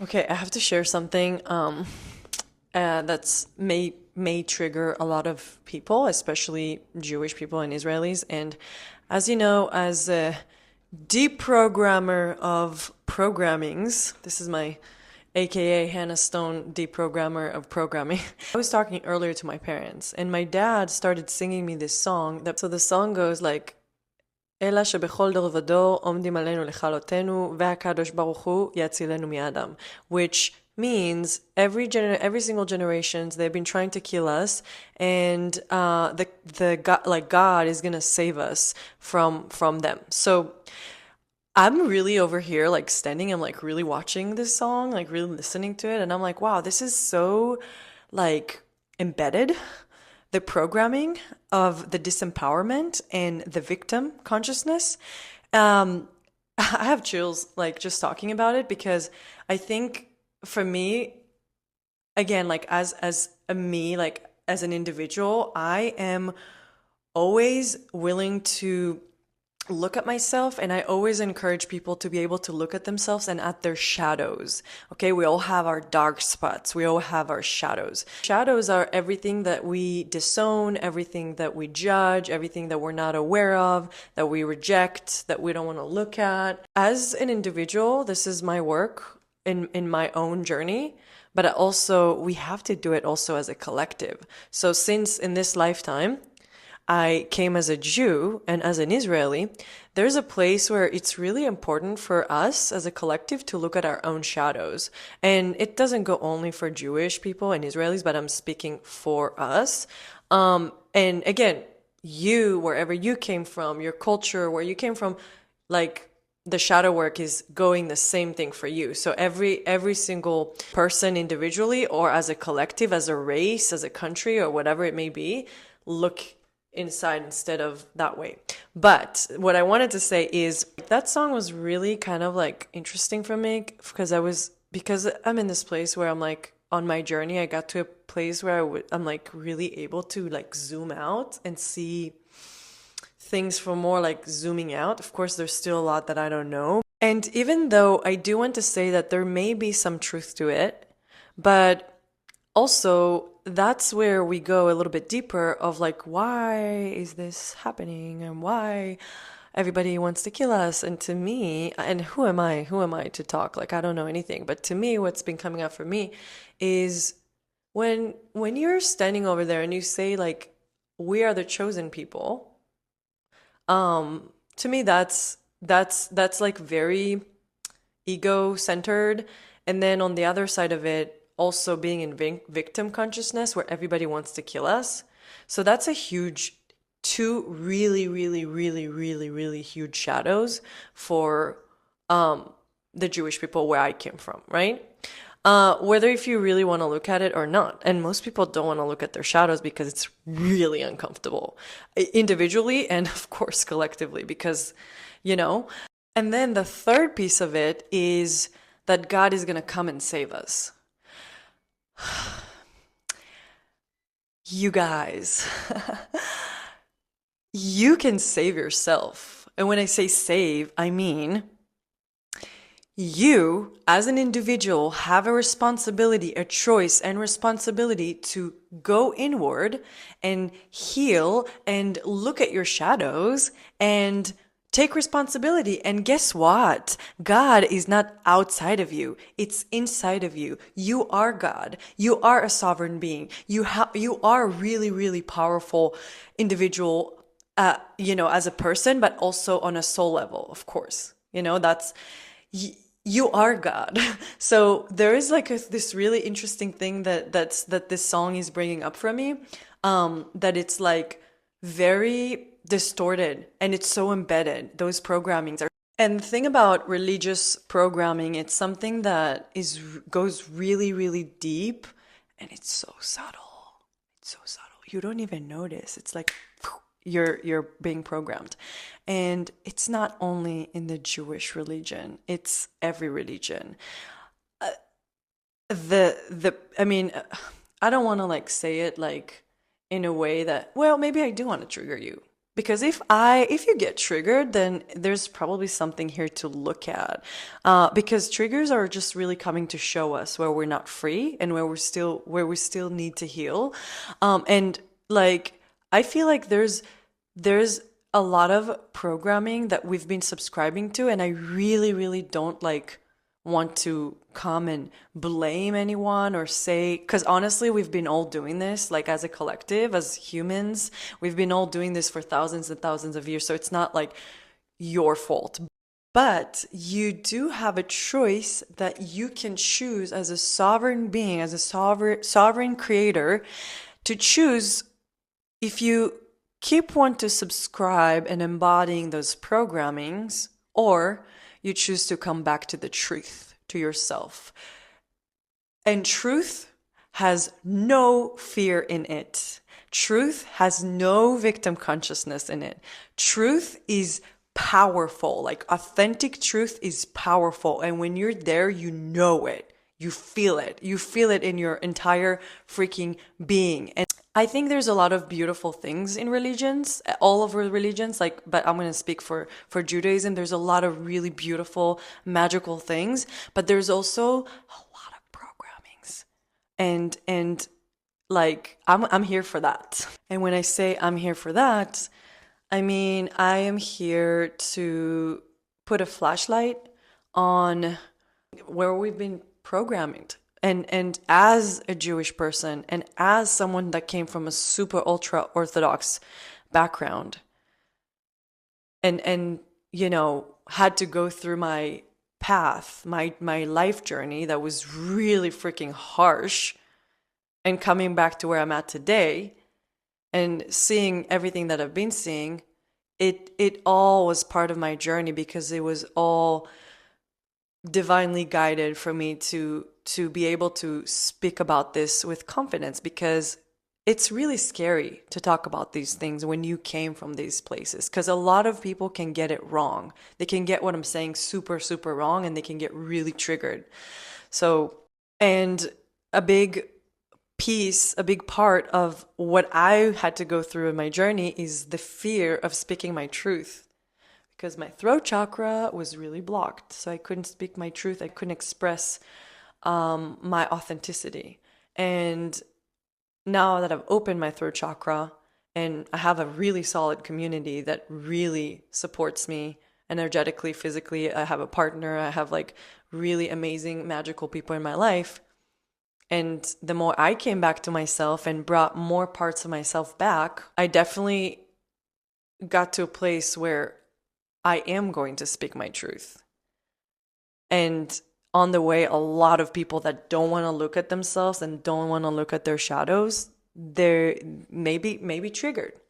Okay, I have to share something that's may trigger a lot of people, especially Jewish people and Israelis. And as you know, as a deprogrammer of programmings, this is my AKA Hannah Stone deprogrammer of programming. I was talking earlier to my parents, and my dad started singing me this song. So the song goes like, אלא שבכל דור ודור עומדים עלינו לכלותנו, והקדוש ברוך הוא יצילנו מאדם. Which means every single generations they've been trying to kill us, and the God, like God is gonna save us from them. So I'm really over here like standing and like really watching this song, like really listening to it, and I'm like, wow, this is so like embedded, the programming of the disempowerment and the victim consciousness. Um, I have chills like just talking about it because I think for me, again, like as a me, like as an individual, I am always willing to look at myself, and I always encourage people to be able to look at themselves and at their shadows. Okay, we all have our dark spots, we all have our shadows. Shadows are everything that we disown, everything that we judge, everything that we're not aware of, that we reject, that we don't want to look at. As an individual, this is my work in my own journey, but also we have to do it also as a collective. So since in this lifetime I came as a Jew and as an Israeli, there's a place where it's really important for us as a collective to look at our own shadows. And it doesn't go only for Jewish people and Israelis, but I'm speaking for us. And again, you, wherever you came from, your culture, where you came from, like the shadow work is going the same thing for you. So every single person individually or as a collective, as a race, as a country, or whatever it may be, look inside instead of that way. But what I wanted to say is that song was really kind of like interesting for me because I'm in this place where I'm like on my journey. I got to a place where I'm like really able to like zoom out and see things from more like zooming out. Of course, there's still a lot that I don't know. And even though I do want to say that there may be some truth to it, but also that's where we go a little bit deeper of like, why is this happening and why everybody wants to kill us? And to me, and who am I to talk? Like, I don't know anything, but to me, what's been coming up for me is when you're standing over there and you say like, we are the chosen people. To me, that's like very ego centered. And then on the other side of it, also being in victim consciousness where everybody wants to kill us. So that's a huge, two really, really, really, really, really huge shadows for the Jewish people where I came from, right? Whether if you really want to look at it or not. And most people don't want to look at their shadows because it's really uncomfortable individually and of course collectively because, you know. And then the third piece of it is that God is going to come and save us. You guys, you can save yourself. And when I say save, I mean you, as an individual, have a responsibility, a choice and responsibility to go inward and heal and look at your shadows and take responsibility. And guess what? God is not outside of you. It's inside of you. You are God. You are a sovereign being. You are a really, really powerful individual, as a person, but also on a soul level, of course. You are God. So there is like this really interesting thing that this song is bringing up for me, that it's like very distorted and it's so embedded. Those programmings are. And the thing about religious programming, it's something that goes really, really deep, and it's so subtle. It's so subtle. You don't even notice. It's like you're being programmed. And it's not only in the Jewish religion, it's every religion. I mean, I don't want to like say it like in a way that, well, maybe I do want to trigger you Because if you get triggered, then there's probably something here to look at. Because triggers are just really coming to show us where we're not free and where we still need to heal. And like I feel like there's a lot of programming that we've been subscribing to, and I really, really don't like want to come and blame anyone or say, because honestly, we've been all doing this, like as a collective, as humans, we've been all doing this for thousands and thousands of years. So it's not like your fault. But you do have a choice that you can choose as a sovereign being, as a sovereign creator, to choose if you keep want to subscribe and embodying those programmings, or you choose to come back to the truth, to yourself. And truth has no fear in it. Truth has no victim consciousness in it. Truth is powerful. Like authentic truth is powerful. And when you're there, you know it. You feel it. You feel it in your entire freaking being. And I think there's a lot of beautiful things in religions, all over religions, like, but I'm going to speak for Judaism. There's a lot of really beautiful, magical things, but there's also a lot of programmings. And like I'm here for that. And when I say I'm here for that, I mean I am here to put a flashlight on where we've been programming. And as a Jewish person and as someone that came from a super ultra orthodox background and you know had to go through my path, my life journey that was really freaking harsh, and coming back to where I'm at today and seeing everything that I've been seeing, it all was part of my journey because it was all divinely guided for me to be able to speak about this with confidence, because it's really scary to talk about these things when you came from these places, because a lot of people can get it wrong. They can get what I'm saying super wrong, and they can get really triggered. So, and a big a big part of what I had to go through in my journey is the fear of speaking my truth, because my throat chakra was really blocked. So I couldn't speak my truth. I couldn't express my authenticity. And now that I've opened my throat chakra and I have a really solid community that really supports me energetically, physically, I have a partner, I have like really amazing, magical people in my life. And the more I came back to myself and brought more parts of myself back, I definitely got to a place where I am going to speak my truth. And on the way, a lot of people that don't want to look at themselves and don't want to look at their shadows, they're maybe triggered.